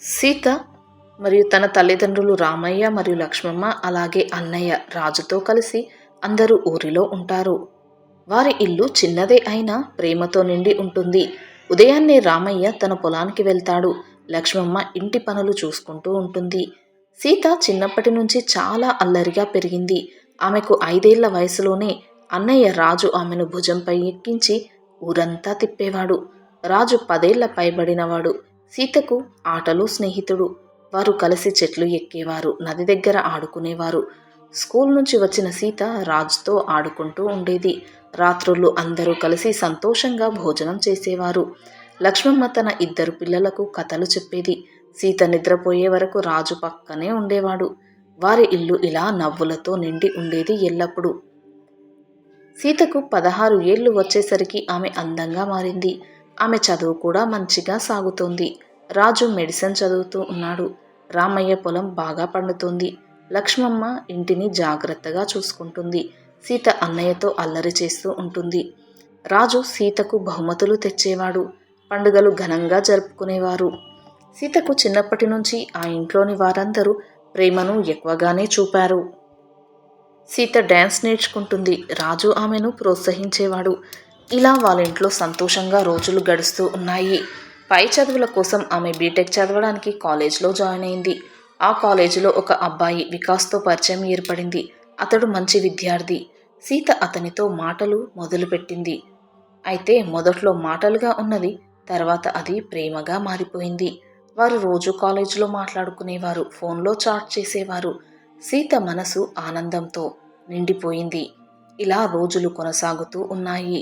సీత మరియు తన తల్లిదండ్రులు రామయ్య మరియు లక్ష్మమ్మ అలాగే అన్నయ్య రాజుతో కలిసి అందరూ ఊరిలో ఉంటారు. వారి ఇల్లు చిన్నదే అయినా ప్రేమతో నిండి ఉంటుంది. ఉదయాన్నే రామయ్య తన పొలానికి వెళ్తాడు. లక్ష్మమ్మ ఇంటి పనులు చూసుకుంటూ ఉంటుంది. సీత చిన్నప్పటి నుంచి చాలా అల్లరిగా పెరిగింది. ఆమెకు 5 ఏళ్ల వయసులోనే అన్నయ్య రాజు ఆమెను భుజంపై ఎక్కించి ఊరంతా తిప్పేవాడు. రాజు 10 ఏళ్ల పైబడినవాడు. సీతకు ఆటలు స్నేహితుడు. వారు కలిసి చెట్లు ఎక్కేవారు, నది దగ్గర ఆడుకునేవారు. స్కూల్ నుంచి వచ్చిన సీత రాజుతో ఆడుకుంటూ ఉండేది. రాత్రుళ్ళు అందరూ కలిసి సంతోషంగా భోజనం చేసేవారు. లక్ష్మమ్మ తన 2 పిల్లలకు కథలు చెప్పేది. సీత నిద్రపోయే వరకు రాజు పక్కనే ఉండేవాడు. వారి ఇల్లు ఇలా నవ్వులతో నిండి ఉండేది ఎల్లప్పుడూ. సీతకు 16 ఏళ్లు వచ్చేసరికి ఆమె అందంగా మారింది. ఆమె చదువు కూడా మంచిగా సాగుతోంది. రాజు మెడిసిన్ చదువుతూ ఉన్నాడు. రామయ్య పొలం బాగా పండుతోంది. లక్ష్మమ్మ ఇంటిని జాగ్రత్తగా చూసుకుంటుంది. సీత అన్నయ్యతో అల్లరి చేస్తూ ఉంటుంది. రాజు సీతకు బహుమతులు తెచ్చేవాడు. పండుగలు ఘనంగా జరుపుకునేవారు. సీతకు చిన్నప్పటి నుంచి ఆ ఇంట్లోని వారందరూ ప్రేమను ఎక్కువగానే చూపారు. సీత డ్యాన్స్ నేర్చుకుంటుంది. రాజు ఆమెను ప్రోత్సహించేవాడు. ఇలా వాళ్ళ ఇంట్లో సంతోషంగా రోజులు గడుస్తూ ఉన్నాయి. పై చదువుల కోసం ఆమె బీటెక్ చదవడానికి కాలేజ్లో జాయిన్ అయింది. ఆ కాలేజీలో ఒక అబ్బాయి వికాస్తో పరిచయం ఏర్పడింది. అతడు మంచి విద్యార్థి. సీత అతనితో మాటలు మొదలుపెట్టింది. అయితే మొదట్లో మాటలుగా ఉన్నది, తర్వాత అది ప్రేమగా మారిపోయింది. వారు రోజు కాలేజీలో మాట్లాడుకునేవారు, ఫోన్లో చాట్ చేసేవారు. సీత మనసు ఆనందంతో నిండిపోయింది. ఇలా రోజులు కొనసాగుతూ ఉన్నాయి.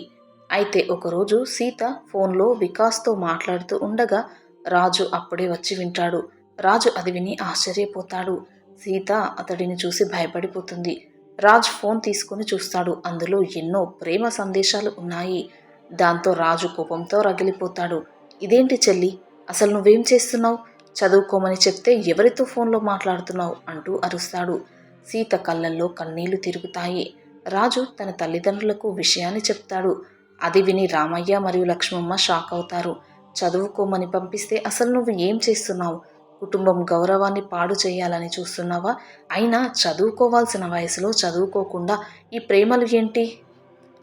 అయితే ఒకరోజు సీత ఫోన్లో వికాస్తో మాట్లాడుతూ ఉండగా రాజు అప్పుడే వచ్చి వింటాడు. రాజు అది విని ఆశ్చర్యపోతాడు. సీత అతడిని చూసి భయపడిపోతుంది. రాజు ఫోన్ తీసుకుని చూస్తాడు. అందులో ఎన్నో ప్రేమ సందేశాలు ఉన్నాయి. దాంతో రాజు కోపంతో రగిలిపోతాడు. ఇదేంటి చెల్లి, అసలు నువ్వేం చేస్తున్నావు? చదువుకోమని చెప్తే ఎవరితో ఫోన్లో మాట్లాడుతున్నావు అంటూ అరుస్తాడు. సీత కళ్ళల్లో కన్నీళ్లు తిరుగుతాయి. రాజు తన తల్లిదండ్రులకు విషయాన్ని చెప్తాడు. అది విని రామయ్య మరియు లక్ష్మమ్మ షాక్ అవుతారు. చదువుకోమని పంపిస్తే అసలు నువ్వు ఏం చేస్తున్నావు? కుటుంబం గౌరవాన్ని పాడు చేయాలని చూస్తున్నావా? అయినా చదువుకోవాల్సిన వయసులో చదువుకోకుండా ఈ ప్రేమలు ఏంటి?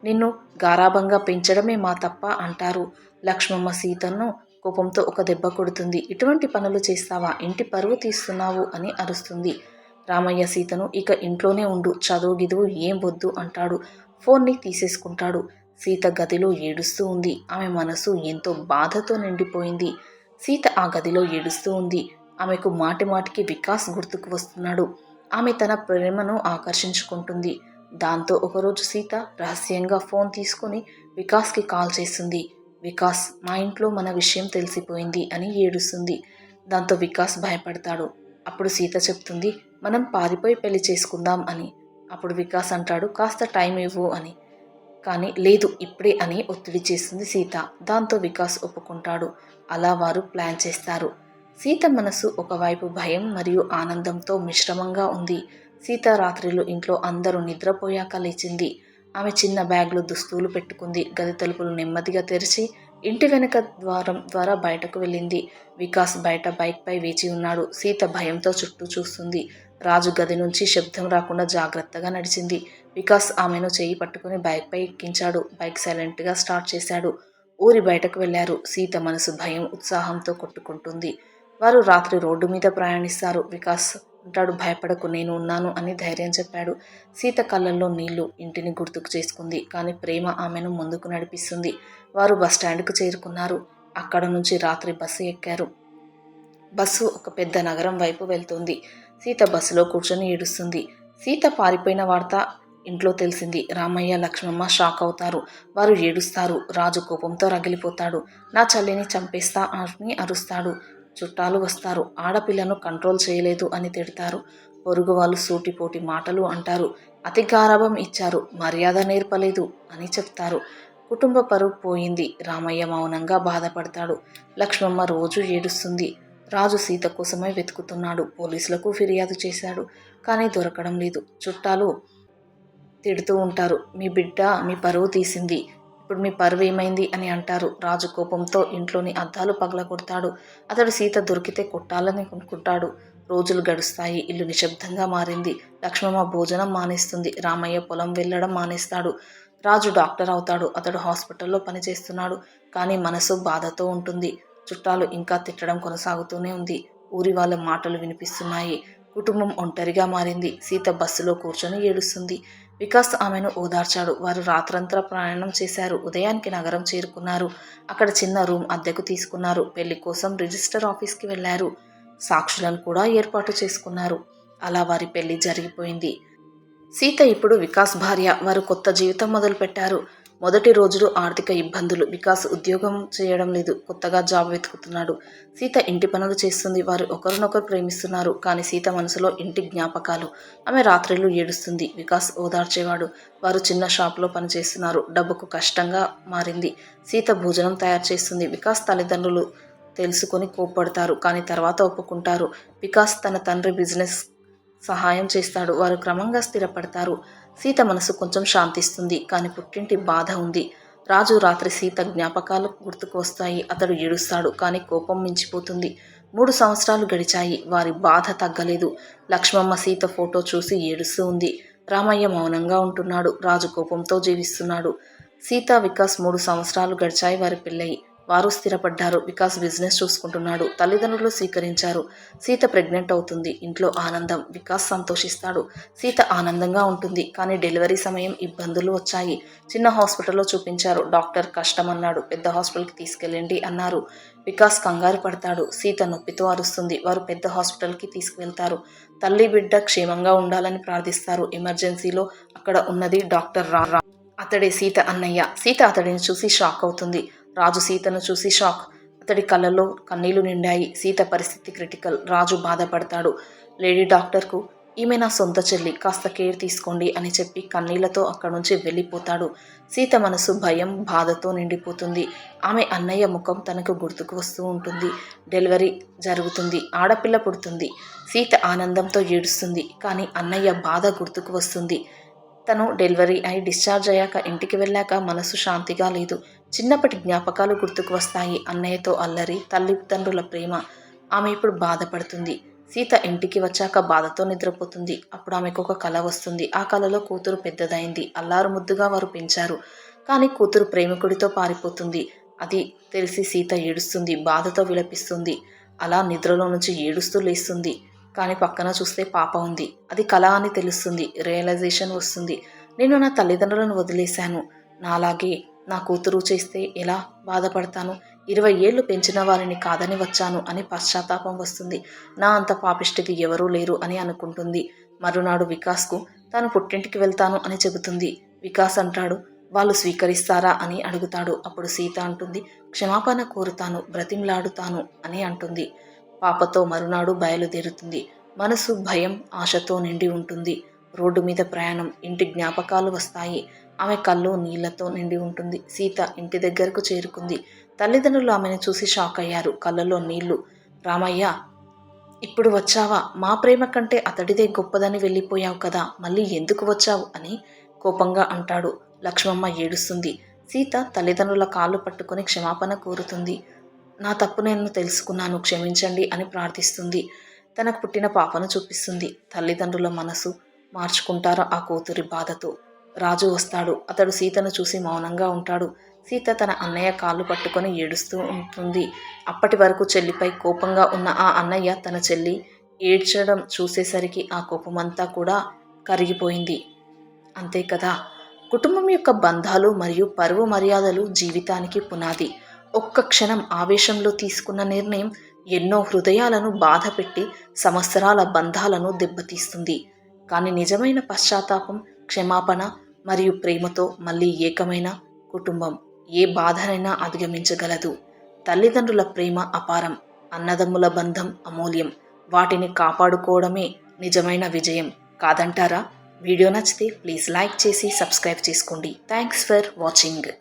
నిన్ను గారాబంగా పెంచడమే మా తప్ప అంటారు. లక్ష్మమ్మ సీతను కోపంతో ఒక దెబ్బ కొడుతుంది. ఇటువంటి పనులు చేస్తావా? ఇంటి పరువు తీస్తున్నావు అని అరుస్తుంది. రామయ్య సీతను ఇక ఇంట్లోనే ఉండు, చదువు గిదువు ఏం వద్దు అంటాడు. ఫోన్ని తీసేసుకుంటాడు. సీత గదిలో ఏడుస్తూ ఉంది. ఆమె మనసు ఎంతో బాధతో నిండిపోయింది. సీత ఆ గదిలో ఏడుస్తూ ఉంది. ఆమెకు మాటి మాటికి వికాస్ గుర్తుకు వస్తున్నాడు. ఆమె తన ప్రేమను ఆకర్షించుకుంటుంది. దాంతో ఒకరోజు సీత రహస్యంగా ఫోన్ తీసుకుని వికాస్కి కాల్ చేస్తుంది. వికాస్, మా ఇంట్లో మన విషయం తెలిసిపోయింది అని ఏడుస్తుంది. దాంతో వికాస్ భయపడతాడు. అప్పుడు సీత చెప్తుంది, మనం పారిపోయి పెళ్లి చేసుకుందాం అని. అప్పుడు వికాస్ అంటాడు, కాస్త టైం ఇవ్వు అని. కానీ లేదు ఇప్పుడే అని ఒత్తిడి చేస్తుంది సీత. దాంతో వికాస్ ఒప్పుకుంటాడు. అలా వారు ప్లాన్ చేస్తారు. సీత మనసు ఒకవైపు భయం మరియు ఆనందంతో మిశ్రమంగా ఉంది. సీత రాత్రిలో ఇంట్లో అందరూ నిద్రపోయాక లేచింది. ఆమె చిన్న బ్యాగ్లో దుస్తులు పెట్టుకుంది. గది తలుపులు నెమ్మదిగా తెరిచి ఇంటి వెనుక ద్వారం ద్వారా బయటకు వెళ్ళింది. వికాస్ బయట బైక్పై వేచి ఉన్నాడు. సీత భయంతో చుట్టూ చూస్తుంది. రాజు గది నుంచి శబ్దం రాకుండా జాగ్రత్తగా నడిచింది. వికాస్ ఆమెను చేయి పట్టుకుని బైక్పై ఎక్కించాడు. బైక్ సైలెంట్గా స్టార్ట్ చేశాడు. ఊరి బయటకు వెళ్లారు. సీత మనసు భయం ఉత్సాహంతో కొట్టుకుంటుంది. వారు రాత్రి రోడ్డు మీద ప్రయాణిస్తారు. వికాస్ అంటాడు, భయపడకు, నేను ఉన్నాను అని ధైర్యం చెప్పాడు. సీత కళ్ళల్లో నీళ్లు. ఇంటిని గుర్తుకు చేసుకుంది. కానీ ప్రేమ ఆమెను ముందుకు నడిపిస్తుంది. వారు బస్టాండ్కు చేరుకున్నారు. అక్కడ నుంచి రాత్రి బస్సు ఎక్కారు. బస్సు ఒక పెద్ద నగరం వైపు వెళ్తుంది. సీత బస్సులో కూర్చొని ఏడుస్తుంది. సీత పారిపోయిన వార్త ఇంట్లో తెలిసింది. రామయ్య లక్ష్మమ్మ షాక్ అవుతారు. వారు ఏడుస్తారు. రాజు కోపంతో రగిలిపోతాడు. నా చెల్లిని చంపేస్తా అని అరుస్తాడు. చుట్టాలు వస్తారు. ఆడపిల్లను కంట్రోల్ చేయలేదు అని తిడతారు. పొరుగు వాళ్ళు సూటిపోటి మాటలు అంటారు. అతి గారాబం ఇచ్చారు, మర్యాద నేర్పలేదు అని చెప్తారు. కుటుంబ పరువు పోయింది. రామయ్య మౌనంగా బాధపడతాడు. లక్ష్మమ్మ రోజు ఏడుస్తుంది. రాజు సీత కోసమై వెతుకుతున్నాడు. పోలీసులకు ఫిర్యాదు చేశాడు. కానీ దొరకడం లేదు. చుట్టాలు తిడుతూ ఉంటారు. మీ బిడ్డ మీ పరువు తీసింది, ఇప్పుడు మీ పరువు ఏమైంది అని అంటారు. రాజు కోపంతో ఇంట్లోని అద్దాలు పగలగొడతాడు. అతడు సీత దొరికితే కొట్టాలని అనుకుంటాడు. రోజులు గడుస్తాయి. ఇల్లు నిశ్శబ్దంగా మారింది. లక్ష్మమ్మ భోజనం మానేస్తుంది. రామయ్య పొలం వెళ్ళడం మానేస్తాడు. రాజు డాక్టర్ అవుతాడు. అతడు హాస్పిటల్లో పనిచేస్తున్నాడు. కానీ మనసు బాధతో ఉంటుంది. చుట్టాలు ఇంకా తిట్టడం కొనసాగుతూనే ఉంది. ఊరి వాళ్ళ మాటలు వినిపిస్తున్నాయి. కుటుంబం ఒంటరిగా మారింది. సీత బస్సులో కూర్చొని ఏడుస్తుంది. వికాస్ ఆమెను ఓదార్చాడు. వారు రాత్రంతా ప్రయాణం చేశారు. ఉదయానికి నగరం చేరుకున్నారు. అక్కడ చిన్న రూమ్ అద్దెకు తీసుకున్నారు. పెళ్లి కోసం రిజిస్టర్ ఆఫీస్కి వెళ్లారు. సాక్షులను కూడా ఏర్పాటు చేసుకున్నారు. అలా వారి పెళ్లి జరిగిపోయింది. సీత ఇప్పుడు వికాస్ భార్య. వారు కొత్త జీవితం మొదలుపెట్టారు. మొదటి రోజులు ఆర్థిక ఇబ్బందులు. వికాస్ ఉద్యోగం చేయడం లేదు. కొత్తగా జాబ్ వెతుకుతున్నాడు. సీత ఇంటి పనులు చేస్తుంది. వారు ఒకరినొకరు ప్రేమిస్తున్నారు. కానీ సీత మనసులో ఇంటి జ్ఞాపకాలు. ఆమె రాత్రిళ్ళు ఏడుస్తుంది. వికాస్ ఓదార్చేవాడు. వారు చిన్న షాప్లో పనిచేస్తున్నారు. డబ్బుకు కష్టంగా మారింది. సీత భోజనం తయారు చేస్తుంది. వికాస్ తల్లిదండ్రులు తెలుసుకొని కోప్పడతారు. కానీ తర్వాత ఒప్పుకుంటారు. వికాస్ తన తండ్రి బిజినెస్ సహాయం చేస్తాడు. వారు క్రమంగా స్థిరపడతారు. సీత మనసు కొంచెం శాంతిస్తుంది. కానీ పుట్టింటి బాధ ఉంది. రాజు రాత్రి సీత జ్ఞాపకాలు గుర్తుకు వస్తాయి. అతడు ఏడుస్తాడు. కానీ కోపం మించిపోతుంది. 3 సంవత్సరాలు గడిచాయి. వారి బాధ తగ్గలేదు. లక్ష్మమ్మ సీత ఫోటో చూసి ఏడుస్తూ ఉంది. రామయ్య మౌనంగా ఉంటున్నాడు. రాజు కోపంతో జీవిస్తున్నాడు. సీత వికాస్ 3 సంవత్సరాలు గడిచాయి వారి పెళ్ళయి. వారు స్థిరపడ్డారు. వికాస్ బిజినెస్ చూసుకుంటున్నాడు. తల్లిదండ్రులు స్వీకరించారు. సీత ప్రెగ్నెంట్ అవుతుంది. ఇంట్లో ఆనందం. వికాస్ సంతోషిస్తాడు. సీత ఆనందంగా ఉంటుంది. కానీ డెలివరీ సమయం ఇబ్బందులు వచ్చాయి. చిన్న హాస్పిటల్లో చూపించారు. డాక్టర్ కష్టమన్నాడు. పెద్ద హాస్పిటల్కి తీసుకెళ్ళండి అన్నారు. వికాస్ కంగారు పడతాడు. సీత నొప్పితో అరుస్తుంది. వారు పెద్ద హాస్పిటల్కి తీసుకువెళ్తారు. తల్లి బిడ్డ క్షేమంగా ఉండాలని ప్రార్థిస్తారు. ఎమర్జెన్సీలో అక్కడ ఉన్నది డాక్టర్ రా. అతడే సీత అన్నయ్య. సీత అతడిని చూసి షాక్ అవుతుంది. రాజు సీతను చూసి షాక్. అతడి కళ్ళల్లో కన్నీళ్లు నిండాయి. సీత పరిస్థితి క్రిటికల్. రాజు బాధపడతాడు. లేడీ డాక్టర్కు ఈమె నా సొంత చెల్లి, కాస్త కేర్ తీసుకోండి అని చెప్పి కన్నీళ్లతో అక్కడి నుంచి వెళ్ళిపోతాడు. సీత మనసు భయం, బాధతో నిండిపోతుంది. ఆమె అన్నయ్య ముఖం తనకు గుర్తుకు వస్తూ ఉంటుంది. డెలివరీ జరుగుతుంది. ఆడపిల్ల పుడుతుంది. సీత ఆనందంతో ఏడుస్తుంది. కానీ అన్నయ్య బాధ గుర్తుకు వస్తుంది. తను డెలివరీ అయి డిశ్చార్జ్ అయ్యాక ఇంటికి వెళ్ళాక మనసు శాంతిగా లేదు. చిన్నప్పటి జ్ఞాపకాలు గుర్తుకు వస్తాయి. అన్నయ్యతో అల్లరి, తల్లిదండ్రుల ప్రేమ. ఆమె ఇప్పుడు బాధపడుతుంది. సీత ఇంటికి వచ్చాక బాధతో నిద్రపోతుంది. అప్పుడు ఆమెకు ఒక కల వస్తుంది. ఆ కలలో కూతురు పెద్దదైంది. అల్లారు ముద్దుగా వారు పెంచారు. కానీ కూతురు ప్రేమికుడితో పారిపోతుంది. అది తెలిసి సీత ఏడుస్తుంది. బాధతో విలపిస్తుంది. అలా నిద్రలో నుంచి ఏడుస్తూ లేస్తుంది. కానీ పక్కన చూస్తే పాప ఉంది. అది కళ అని తెలుస్తుంది. రియలైజేషన్ వస్తుంది. నేను నా తల్లిదండ్రులను వదిలేశాను. నాలాగే నా కూతురు చేస్తే ఎలా బాధపడతాను? 20 ఏళ్ళు పెంచిన వారిని కాదని వచ్చాను అని పశ్చాత్తాపం వస్తుంది. నా అంత పాపిష్టిది ఎవరూ లేరు అని అనుకుంటుంది. మరునాడు వికాస్కు తాను పుట్టింటికి వెళ్తాను అని చెబుతుంది. వికాస్ అంటాడు, వాళ్ళు స్వీకరిస్తారా అని అడుగుతాడు. అప్పుడు సీత అంటుంది, క్షమాపణ కోరుతాను, బ్రతిమలాడుతాను అని అంటుంది. పాపతో మరునాడు బయలుదేరుతుంది. మనసు భయం, ఆశతో నిండి ఉంటుంది. రోడ్డు మీద ప్రయాణం. ఇంటి జ్ఞాపకాలు వస్తాయి. ఆమె కళ్ళు నీళ్లతో నిండి ఉంటుంది. సీత ఇంటి దగ్గరకు చేరుకుంది. తల్లిదండ్రులు ఆమెను చూసి షాక్ అయ్యారు. కళ్ళలో నీళ్లు. రామయ్య, ఇప్పుడు వచ్చావా? మా ప్రేమ కంటే అతడిదే గొప్పదని వెళ్ళిపోయావు కదా, మళ్ళీ ఎందుకు వచ్చావు అని కోపంగా అంటాడు. లక్ష్మమ్మ ఏడుస్తుంది. సీత తల్లిదండ్రుల కాళ్ళు పట్టుకుని క్షమాపణ కోరుతుంది. నా తప్పు నేను తెలుసుకున్నాను, క్షమించండి అని ప్రార్థిస్తుంది. తనకు పుట్టిన పాపను చూపిస్తుంది. తల్లిదండ్రుల మనసు మార్చుకుంటారు ఆ కూతురి బాధతో. రాజు వస్తాడు. అతడు సీతను చూసి మౌనంగా ఉంటాడు. సీత తన అన్నయ్య కాళ్ళు పట్టుకొని ఏడుస్తూ ఉంటుంది. అప్పటి వరకు చెల్లిపై కోపంగా ఉన్న ఆ అన్నయ్య తన చెల్లి ఏడ్చడం చూసేసరికి ఆ కోపమంతా కూడా కరిగిపోయింది. అంతే కదా, కుటుంబం యొక్క బంధాలు మరియు పరువు మర్యాదలు జీవితానికి పునాది. ఒక్క క్షణం ఆవేశంలో తీసుకున్న నిర్ణయం ఎన్నో హృదయాలను బాధపెట్టి సంవత్సరాల బంధాలను దెబ్బతీస్తుంది. కానీ నిజమైన పశ్చాత్తాపం, క్షమాపణ మరియు ప్రేమతో మళ్ళీ ఏకమైన కుటుంబం ఏ బాధనైనా అధిగమించగలదు. తల్లిదండ్రుల ప్రేమ అపారం. అన్నదమ్ముల బంధం అమూల్యం. వాటిని కాపాడుకోవడమే నిజమైన విజయం కాదంటారా? వీడియో నచ్చితే ప్లీజ్ లైక్ చేసి సబ్స్క్రైబ్ చేసుకోండి. Thanks for watching.